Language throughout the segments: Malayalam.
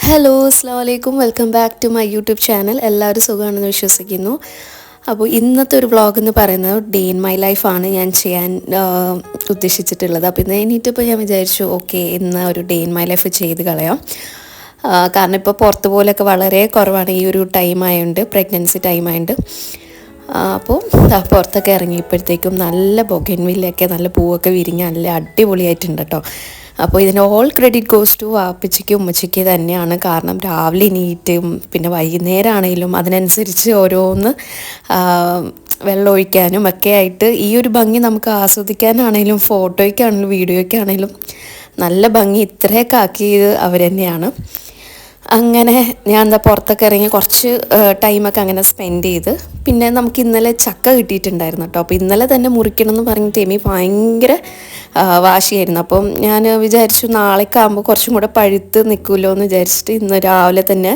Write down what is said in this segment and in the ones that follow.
ഹലോ, അസ്സലാമു അലൈക്കും. Welcome back to my YouTube channel. എല്ലാവരും സുഖമാണെന്ന് വിശ്വസിക്കുന്നു. അപ്പോൾ ഇന്നത്തെ ഒരു വ്ളോഗ് എന്ന് പറയുന്നത് ഡേ ഇൻ മൈ ലൈഫാണ് ഞാൻ ചെയ്യാൻ ഉദ്ദേശിച്ചിട്ടുള്ളത്. അപ്പോൾ ഇന്ന് എണീറ്റപ്പോൾ ഞാൻ വിചാരിച്ചു ഓക്കെ ഇന്ന് ഒരു ഡേ ഇൻ മൈ ലൈഫ് ചെയ്ത് കളയാം. കാരണം ഇപ്പോൾ പുറത്ത് പോലൊക്കെ വളരെ കുറവാണ് ഈ ഒരു ടൈം ആയതുകൊണ്ട്, പ്രഗ്നൻസി ടൈം ആയതുകൊണ്ട്. അപ്പോൾ പുറത്തൊക്കെ ഇറങ്ങിയപ്പോഴത്തേക്കും നല്ല ബൊഗൻവില്ലൊക്കെ നല്ല പൂവൊക്കെ വിരിഞ്ഞ് നല്ല അടിപൊളിയായിട്ടുണ്ട് കേട്ടോ. അപ്പോൾ ഇതിൻ്റെ ഓൾ ക്രെഡിറ്റ് ഗോസ് ടു വാപ്പച്ചിക്കും ഉമ്മച്ചിക്ക് തന്നെയാണ്. കാരണം രാവിലെ എണീറ്റും പിന്നെ വൈകുന്നേരം ആണെങ്കിലും അതിനനുസരിച്ച് ഓരോന്ന് വെള്ളം ഒഴിക്കാനും ഒക്കെ ആയിട്ട് ഈ ഒരു ഭംഗി നമുക്ക് ആസ്വദിക്കാനാണെങ്കിലും ഫോട്ടോയ്ക്കാണെങ്കിലും വീഡിയോയ്ക്കാണെങ്കിലും നല്ല ഭംഗി ഇത്രയൊക്കെ ആക്കിയത് അവർ തന്നെയാണ്. അങ്ങനെ ഞാൻ എന്താ പുറത്തൊക്കെ ഇറങ്ങി കുറച്ച് ടൈമൊക്കെ അങ്ങനെ സ്പെൻഡ് ചെയ്ത് പിന്നെ നമുക്ക് ഇന്നലെ ചക്ക കിട്ടിയിട്ടുണ്ടായിരുന്നു കേട്ടോ. അപ്പോൾ ഇന്നലെ തന്നെ മുറിക്കണം എന്ന് പറഞ്ഞിട്ട് എമി ഭയങ്കര വാശിയായിരുന്നു. അപ്പം ഞാൻ വിചാരിച്ചു നാളേക്കാകുമ്പോൾ കുറച്ചും കൂടെ പഴുത്ത് നിൽക്കുമല്ലോ എന്ന് വിചാരിച്ചിട്ട് ഇന്ന് രാവിലെ തന്നെ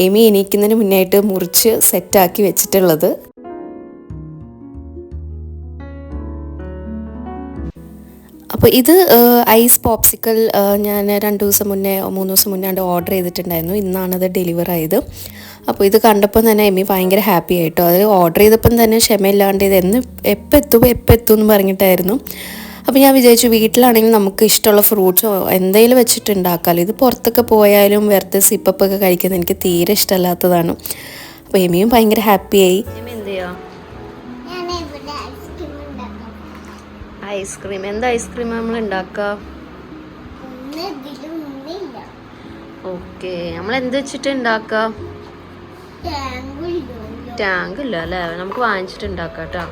എമി എണീക്കുന്നതിന് മുന്നായിട്ട് മുറിച്ച് സെറ്റാക്കി വെച്ചിട്ടുള്ളത്. അപ്പോൾ ഇത് ഐസ് പോപ്സിക്കൽ ഞാൻ 2 ദിവസം മുന്നേ 3 ദിവസം മുന്നേ ഓർഡർ ചെയ്തിട്ടുണ്ടായിരുന്നു. ഇന്നാണത് ഡെലിവർ ആയത്. അപ്പോൾ ഇത് കണ്ടപ്പോൾ തന്നെ എമ്മി ഭയങ്കര ഹാപ്പി ആയിട്ടോ. അത് ഓർഡർ ചെയ്തപ്പം തന്നെ ക്ഷമയില്ലാണ്ട് ഇത് എപ്പോൾ എത്തും എന്ന് പറഞ്ഞിട്ടായിരുന്നു. അപ്പോൾ ഞാൻ വിചാരിച്ചു വീട്ടിലാണെങ്കിൽ നമുക്ക് ഇഷ്ടമുള്ള ഫ്രൂട്ട്സോ എന്തെങ്കിലും വെച്ചിട്ട് ഉണ്ടാക്കാമല്ലോ. ഇത് പുറത്തൊക്കെ പോയാലും വെറുതെ സിപ്പൊക്കെ കഴിക്കുന്നത് എനിക്ക് തീരെ ഇഷ്ടമല്ലാത്തതാണ്. അപ്പോൾ എമ്മിയും ഭയങ്കര ഹാപ്പിയായി. ഐസ്ക്രീം എന്താ ഐസ്ക്രീം നമ്മൾ ഉണ്ടാക്കുക? ഓക്കെ, നമ്മൾ എന്ത് വെച്ചിട്ട് ഉണ്ടാക്കുക? ടാങ്ക് ഇല്ല അല്ലേ, നമുക്ക് വാങ്ങിച്ചിട്ട് ഉണ്ടാക്കാം കേട്ടോ.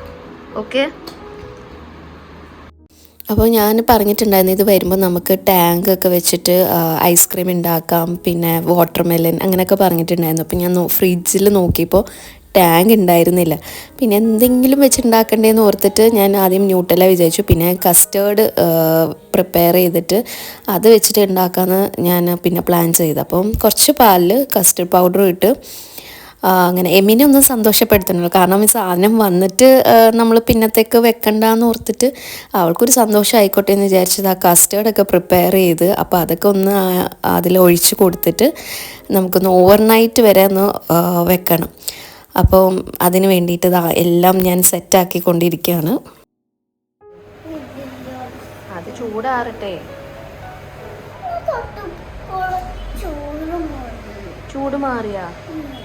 ഓക്കെ, അപ്പോൾ ഞാൻ പറഞ്ഞിട്ടുണ്ടായിരുന്നു ഇത് വരുമ്പോൾ നമുക്ക് ടാങ്ക് ഒക്കെ വെച്ചിട്ട് ഐസ്ക്രീം ഉണ്ടാക്കാം, പിന്നെ വാട്ടർമെലൻ അങ്ങനെയൊക്കെ പറഞ്ഞിട്ടുണ്ടായിരുന്നു. അപ്പോൾ ഞാൻ ഫ്രിഡ്ജിൽ നോക്കിയപ്പോൾ ടാങ്ക് ഉണ്ടായിരുന്നില്ല. പിന്നെ എന്തെങ്കിലും വെച്ചുണ്ടാക്കണ്ടേന്ന് ഓർത്തിട്ട് ഞാൻ ആദ്യം ന്യൂട്ടല വിചാരിച്ചു. പിന്നെ കസ്റ്റേർഡ് പ്രിപ്പയർ ചെയ്തിട്ട് അത് വെച്ചിട്ട് ഉണ്ടാക്കാമെന്ന് ഞാൻ പിന്നെ പ്ലാൻ ചെയ്തു. അപ്പം കുറച്ച് പാലിൽ കസ്റ്റേർഡ് പൗഡറും ഇട്ട് അങ്ങനെ എമ്മിനെ ഒന്ന് സന്തോഷപ്പെടുത്തണമല്ലോ. കാരണം ഈ സാധനം വന്നിട്ട് നമ്മൾ പിന്നത്തേക്ക് വെക്കണ്ടെന്ന് ഓർത്തിട്ട് അവൾക്കൊരു സന്തോഷം ആയിക്കോട്ടെ എന്ന് വിചാരിച്ചത് ആ കസ്റ്റേർഡൊക്കെ പ്രിപ്പയർ ചെയ്ത് അപ്പോൾ അതൊക്കെ ഒന്ന് അതിൽ ഒഴിച്ച് കൊടുത്തിട്ട് നമുക്കൊന്ന് ഓവർനൈറ്റ് വരെ ഒന്ന് വെക്കണം. അപ്പോൾ അതിന് വേണ്ടിയിട്ട് എല്ലാം ഞാൻ സെറ്റാക്കിക്കൊണ്ടിരിക്കുകയാണ്. അത് ചൂടാറട്ടെ. ചൂട് മാറിയാ?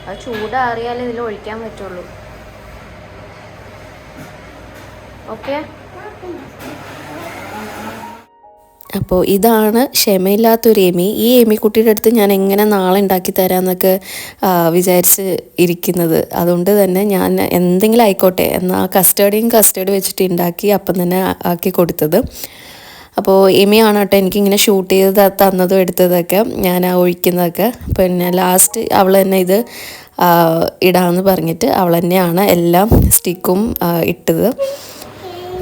അത് ചൂടാറിയാലേ ഇതിൽ ഒഴിക്കാൻ പറ്റുള്ളൂ. ഓക്കെ, അപ്പോൾ ഇതാണ് ക്ഷമയില്ലാത്തൊരു എമി. ഈ എമിക്കുട്ടിയുടെ അടുത്ത് ഞാൻ എങ്ങനെ നാളെ ഉണ്ടാക്കി തരാമെന്നൊക്കെ വിചാരിച്ച് ഇരിക്കുന്നത്. അതുകൊണ്ട് തന്നെ ഞാൻ എന്തെങ്കിലും ആയിക്കോട്ടെ എന്നാൽ കസ്റ്റേർഡ് വെച്ചിട്ട് ഉണ്ടാക്കി അപ്പം തന്നെ ആക്കി കൊടുത്തത്. അപ്പോൾ എമിയാണ് കേട്ടോ എനിക്കിങ്ങനെ ഷൂട്ട് ചെയ്ത് തന്നതും എടുത്തതൊക്കെ ഞാൻ ഒഴിക്കുന്നതൊക്കെ. പിന്നെ ലാസ്റ്റ് അവൾ തന്നെ ഇത് ഇടാമെന്ന് പറഞ്ഞിട്ട് അവൾ തന്നെയാണ് എല്ലാം സ്റ്റിക്കും ഇട്ടത്.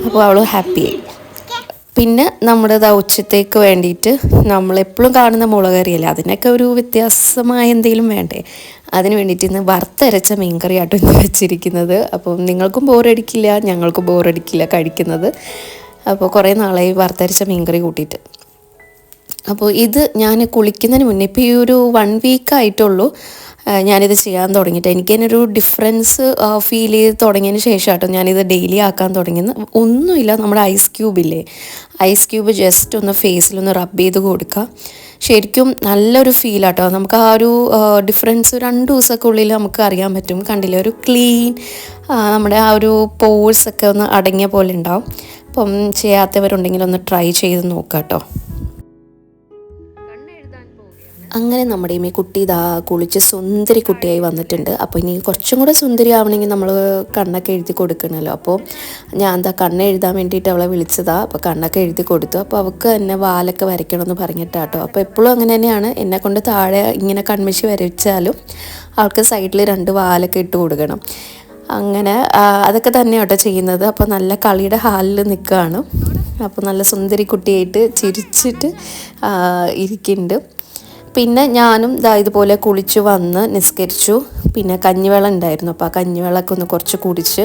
അപ്പോൾ അവൾ ഹാപ്പിയായി. പിന്നെ നമ്മുടെ ഉച്ചത്തേക്ക് വേണ്ടിയിട്ട് നമ്മളെപ്പോഴും കാണുന്ന മുളകറിയല്ലേ, അതിനൊക്കെ ഒരു വ്യത്യാസമായ എന്തെങ്കിലും വേണ്ടേ. അതിന് വേണ്ടിയിട്ട് ഇന്ന് വറുത്തരച്ച മീൻകറിയാട്ടോ ഇന്ന് വെച്ചിരിക്കുന്നത്. അപ്പം നിങ്ങൾക്കും ബോറടിക്കില്ല, ഞങ്ങൾക്കും ബോറടിക്കില്ല കഴിക്കുന്നത്. അപ്പോൾ കുറേ നാളായി വറുത്തരച്ച മീൻകറി കൂട്ടിയിട്ട്. അപ്പോൾ ഇത് ഞാൻ കുളിക്കുന്നതിന് മുന്നേ ഇപ്പോൾ ഈ ഒരു 1 വീക്കായിട്ടുള്ളൂ ഞാനിത് ചെയ്യാൻ തുടങ്ങിയിട്ട്. എനിക്കതിനൊരു ഡിഫറൻസ് ഫീൽ ചെയ്ത് തുടങ്ങിയതിന് ശേഷം കേട്ടോ ഞാനിത് ഡെയിലി ആക്കാൻ തുടങ്ങിയത്. ഒന്നുമില്ല, നമ്മുടെ ഐസ് ക്യൂബ് ജസ്റ്റ് ഒന്ന് ഫേസിലൊന്ന് റബ്ബ് ചെയ്ത് കൊടുക്കുക. ശരിക്കും നല്ലൊരു ഫീലാട്ടോ. നമുക്ക് ആ ഒരു ഡിഫറൻസ് 2 ദിവസമൊക്കെ ഉള്ളിൽ നമുക്ക് അറിയാൻ പറ്റും. കണ്ടില്ലേ, ഒരു ക്ലീൻ നമ്മുടെ ആ ഒരു പോഴ്സൊക്കെ ഒന്ന് അടങ്ങിയ പോലെ ഉണ്ടാവും. അപ്പം ചെയ്യാത്തവരുണ്ടെങ്കിൽ ഒന്ന് ട്രൈ ചെയ്ത് നോക്കാം കേട്ടോ. അങ്ങനെ നമ്മുടെ ഈ കുട്ടി ഇതാ കുളിച്ച് സുന്ദരി കുട്ടിയായി വന്നിട്ടുണ്ട്. അപ്പോൾ ഇനി കുറച്ചും കൂടെ സുന്ദരി ആവണമെങ്കിൽ നമ്മൾ കണ്ണൊക്കെ എഴുതി കൊടുക്കണമല്ലോ. അപ്പോൾ ഞാൻ എന്താ കണ്ണ് എഴുതാൻ വേണ്ടിയിട്ട് അവളെ വിളിച്ചതാണ്. അപ്പോൾ കണ്ണൊക്കെ എഴുതി കൊടുത്തു. അപ്പോൾ അവൾക്ക് തന്നെ വാലൊക്കെ വരയ്ക്കണമെന്ന് പറഞ്ഞിട്ടാട്ടോ. അപ്പോൾ എപ്പോഴും അങ്ങനെ തന്നെയാണ്, എന്നെ കൊണ്ട് താഴെ ഇങ്ങനെ കൺമശി വരച്ചാലും അവൾക്ക് സൈഡിൽ 2 വാലൊക്കെ ഇട്ട് കൊടുക്കണം. അങ്ങനെ അതൊക്കെ തന്നെയാണ് കേട്ടോ ചെയ്യുന്നത്. അപ്പോൾ നല്ല കളിയുടെ ഹാലിൽ നിൽക്കുകയാണ്. അപ്പോൾ നല്ല സുന്ദരി കുട്ടിയായിട്ട് ചിരിച്ചിട്ട് ഇരിക്കുന്നുണ്ട്. പിന്നെ ഞാനും ഇതുപോലെ കുളിച്ച് വന്ന് നിസ്കരിച്ചു. പിന്നെ കഞ്ഞിവെള്ളം ഉണ്ടായിരുന്നു. അപ്പോൾ ആ കഞ്ഞിവെള്ളമൊക്കെ ഒന്ന് കുറച്ച് കുടിച്ച്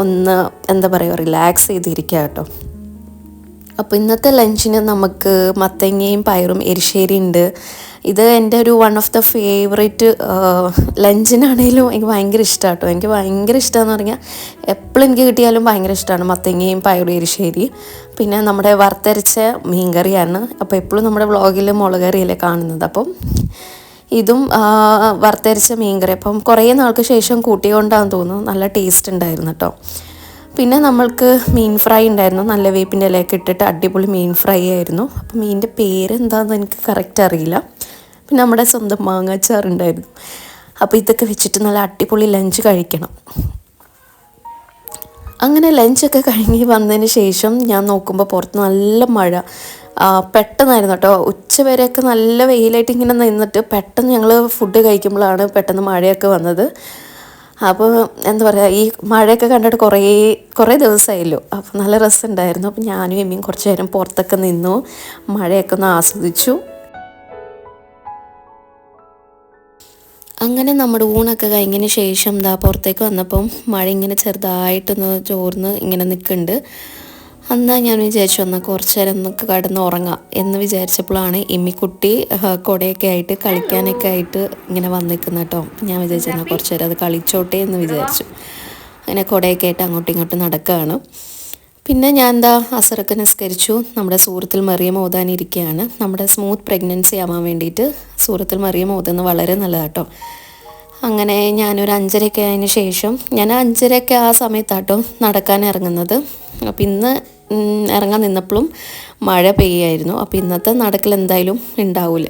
ഒന്ന് എന്താ പറയുക റിലാക്സ് ചെയ്തിരിക്കുക കേട്ടോ. അപ്പോൾ ഇന്നത്തെ ലഞ്ചിന് നമുക്ക് മത്തങ്ങയും പയറും എരിശ്ശേരി ഉണ്ട്. ഇത് എൻ്റെ ഒരു വൺ ഓഫ് ദ ഫേവറേറ്റ് ലഞ്ചിനാണേലും എനിക്ക് ഭയങ്കര ഇഷ്ടമാണ് കേട്ടോ. എനിക്ക് ഭയങ്കര ഇഷ്ടമാണെന്ന് പറഞ്ഞാൽ എപ്പോഴും എനിക്ക് കിട്ടിയാലും ഭയങ്കര ഇഷ്ടമാണ് മത്തങ്ങയും പയറും എരിശ്ശേരി. പിന്നെ നമ്മുടെ വറുത്തരച്ച മീൻകറിയാണ്. അപ്പോൾ എപ്പോഴും നമ്മുടെ വ്ളോഗിൽ മുളക് കറിയല്ലേ കാണുന്നത്. അപ്പം ഇതും വറുത്തരച്ച മീൻകറി. അപ്പം കുറേ നാൾക്ക് ശേഷം കൂട്ടിക്കൊണ്ടാന്ന് തോന്നുന്നു. നല്ല ടേസ്റ്റ് ഉണ്ടായിരുന്നു കേട്ടോ. പിന്നെ നമ്മൾക്ക് മീൻ ഫ്രൈ ഉണ്ടായിരുന്നു. നല്ല വേപ്പിൻ്റെ ഇലയൊക്കെ ഇട്ടിട്ട് അടിപൊളി മീൻ ഫ്രൈ ആയിരുന്നു. അപ്പം മീനിൻ്റെ പേരെന്താണെന്ന് എനിക്ക് കറക്റ്റ് അറിയില്ല. പിന്നെ നമ്മുടെ സ്വന്തം മാങ്ങാച്ചാറുണ്ടായിരുന്നു. അപ്പോൾ ഇതൊക്കെ വെച്ചിട്ട് നല്ല അടിപൊളി ലഞ്ച് കഴിക്കണം. അങ്ങനെ ലഞ്ചൊക്കെ കഴിഞ്ഞ് വന്നതിന് ശേഷം ഞാൻ നോക്കുമ്പോൾ പുറത്ത് നല്ല മഴ. പെട്ടെന്നായിരുന്നു കേട്ടോ. ഉച്ചവരെയൊക്കെ നല്ല വെയിലായിട്ട് ഇങ്ങനെ നിന്നിട്ട് പെട്ടെന്ന് ഞങ്ങൾ ഫുഡ് കഴിക്കുമ്പോഴാണ് പെട്ടെന്ന് മഴയൊക്കെ വന്നത്. അപ്പോൾ എന്താ പറയുക, ഈ മഴയൊക്കെ കണ്ടിട്ട് കുറേ ദിവസമായല്ലോ. അപ്പോൾ നല്ല രസമുണ്ടായിരുന്നു. അപ്പോൾ ഞാനും എമ്മിയും കുറച്ച് നേരം പുറത്തൊക്കെ നിന്നു, മഴയൊക്കെ ഒന്ന് ആസ്വദിച്ചു. അങ്ങനെ നമ്മുടെ ഊണൊക്കെ കഴിഞ്ഞതിന് ശേഷം പുറത്തേക്ക് വന്നപ്പം മഴ ഇങ്ങനെ ചെറുതായിട്ടൊന്ന് ചോർന്ന് ഇങ്ങനെ നിൽക്കുന്നുണ്ട്. എന്നാൽ ഞാൻ വിചാരിച്ചു എന്നാൽ കുറച്ച് നേരം ഒന്നൊക്കെ കിടന്ന് ഉറങ്ങാം എന്ന് വിചാരിച്ചപ്പോഴാണ് എമ്മിക്കുട്ടി കുടയൊക്കെ ആയിട്ട് കളിക്കാനൊക്കെ ആയിട്ട് ഇങ്ങനെ വന്നിരിക്കുന്നത് കേട്ടോ. ഞാൻ വിചാരിച്ചു എന്നാൽ കുറച്ച് നേരം അത് കളിച്ചോട്ടെ എന്ന് വിചാരിച്ചു. അങ്ങനെ കുടയൊക്കെ ആയിട്ട് അങ്ങോട്ടും ഇങ്ങോട്ടും നടക്കുകയാണ്. പിന്നെ ഞാൻ അസറൊക്കെ നിസ്കരിച്ചു. നമ്മുടെ സൂറത്തുൽ മറിയം ഓതാനിരിക്കുകയാണ്. നമ്മുടെ സ്മൂത്ത് പ്രഗ്നൻസി ആവാൻ വേണ്ടിയിട്ട് സൂറത്തുൽ മറിയം ഓതുന്നത് വളരെ നല്ലതാട്ടോ. അങ്ങനെ ഞാനൊരു 5:30 ആയതിന് ശേഷം ഞാൻ 5:30 ആ സമയത്താട്ടോ നടക്കാൻ ഇറങ്ങുന്നത്. അപ്പം ഇന്ന് ഇറങ്ങാൻ നിന്നപ്പോഴും മഴ പെയ്യായിരുന്നു. അപ്പോൾ ഇന്നത്തെ നടക്കൽ എന്തായാലും ഉണ്ടാവില്ല.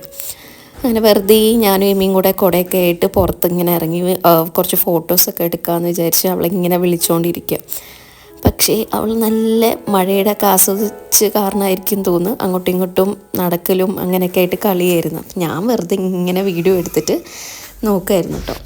അങ്ങനെ വെറുതെ ഞാനും എമ്മിയും കൂടെ കുടയൊക്കെ ആയിട്ട് പുറത്തിങ്ങനെ ഇറങ്ങി കുറച്ച് ഫോട്ടോസൊക്കെ എടുക്കാമെന്ന് വിചാരിച്ച് അവളിങ്ങനെ വിളിച്ചുകൊണ്ടിരിക്കുക. പക്ഷേ അവൾ നല്ല മഴയുടെ ഒക്കെ ആസ്വദിച്ച് കാരണമായിരിക്കും തോന്നുന്നു അങ്ങോട്ടും ഇങ്ങോട്ടും നടക്കലും അങ്ങനെയൊക്കെ ആയിട്ട് കളിയായിരുന്നു. ഞാൻ വെറുതെ ഇങ്ങനെ വീഡിയോ എടുത്തിട്ട് നോക്കുമായിരുന്നു കേട്ടോ.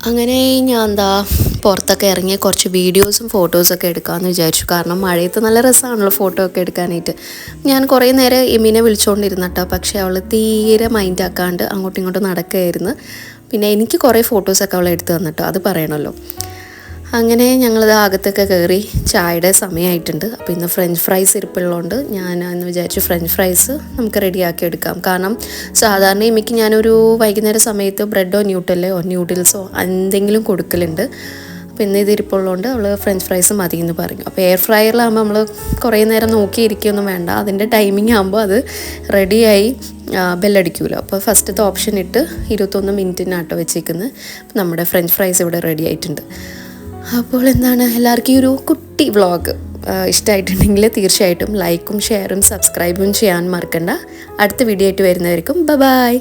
അങ്ങനെ ഞാൻ പുറത്തൊക്കെ ഇറങ്ങി കുറച്ച് വീഡിയോസും ഫോട്ടോസൊക്കെ എടുക്കാമെന്ന് വിചാരിച്ചു. കാരണം മഴയത്ത് നല്ല രസമാണല്ലോ ഫോട്ടോ ഒക്കെ എടുക്കാനായിട്ട്. ഞാൻ കുറേ നേരം എമ്മിനെ വിളിച്ചുകൊണ്ടിരുന്നു കേട്ടോ. പക്ഷേ അവൾ തീരെ മൈൻഡ് ആക്കാണ്ട് അങ്ങോട്ടും ഇങ്ങോട്ടും നടക്കുകയായിരുന്നു. പിന്നെ എനിക്ക് കുറേ ഫോട്ടോസൊക്കെ അവൾ എടുത്തു തന്നിട്ടോ, അത് പറയണമല്ലോ. അങ്ങനെ ഞങ്ങളിത് അകത്തൊക്കെ കയറി ചായയുടെ സമയമായിട്ടുണ്ട്. അപ്പോൾ ഇന്ന് ഫ്രഞ്ച് ഫ്രൈസ് ഇരിപ്പുള്ളതുകൊണ്ട് ഞാൻ എന്ന് വിചാരിച്ചു ഫ്രഞ്ച് ഫ്രൈസ് നമുക്ക് റെഡിയാക്കി എടുക്കാം. കാരണം സാധാരണ എമ്മിക്ക് ഞാനൊരു വൈകുന്നേര സമയത്ത് ബ്രെഡോ ന്യൂഡിൽസോ എന്തെങ്കിലും കൊടുക്കലുണ്ട്. അപ്പോൾ ഇന്ന് ഇത് ഇരിപ്പുള്ളതുകൊണ്ട് അവൾ ഫ്രഞ്ച് ഫ്രൈസ് മതി എന്ന് പറഞ്ഞു. അപ്പോൾ എയർ ഫ്രയറിലാകുമ്പോൾ നമ്മൾ കുറേ നേരം നോക്കിയിരിക്കുകയൊന്നും വേണ്ട. അതിൻ്റെ ടൈമിംഗ് ആകുമ്പോൾ അത് റെഡിയായി ബെല്ലടിക്കുമല്ലോ. അപ്പോൾ ഫസ്റ്റത്തെ ഓപ്ഷൻ ഇട്ട് 21 മിനിറ്റിനാട്ടോ വെച്ചേക്കുന്നത്. അപ്പോൾ നമ്മുടെ ഫ്രഞ്ച് ഫ്രൈസ് ഇവിടെ റെഡി ആയിട്ടുണ്ട്. അപ്പോൾ എന്താണ്, എല്ലാവർക്കും ഈ ഒരു കുട്ടി വ്ളോഗ് ഇഷ്ടമായിട്ടുണ്ടെങ്കിൽ തീർച്ചയായിട്ടും ലൈക്കും ഷെയറും സബ്സ്ക്രൈബും ചെയ്യാൻ മറക്കണ്ട. അടുത്ത വീഡിയോ ആയിട്ട് വരുന്നവർക്കും ബൈ.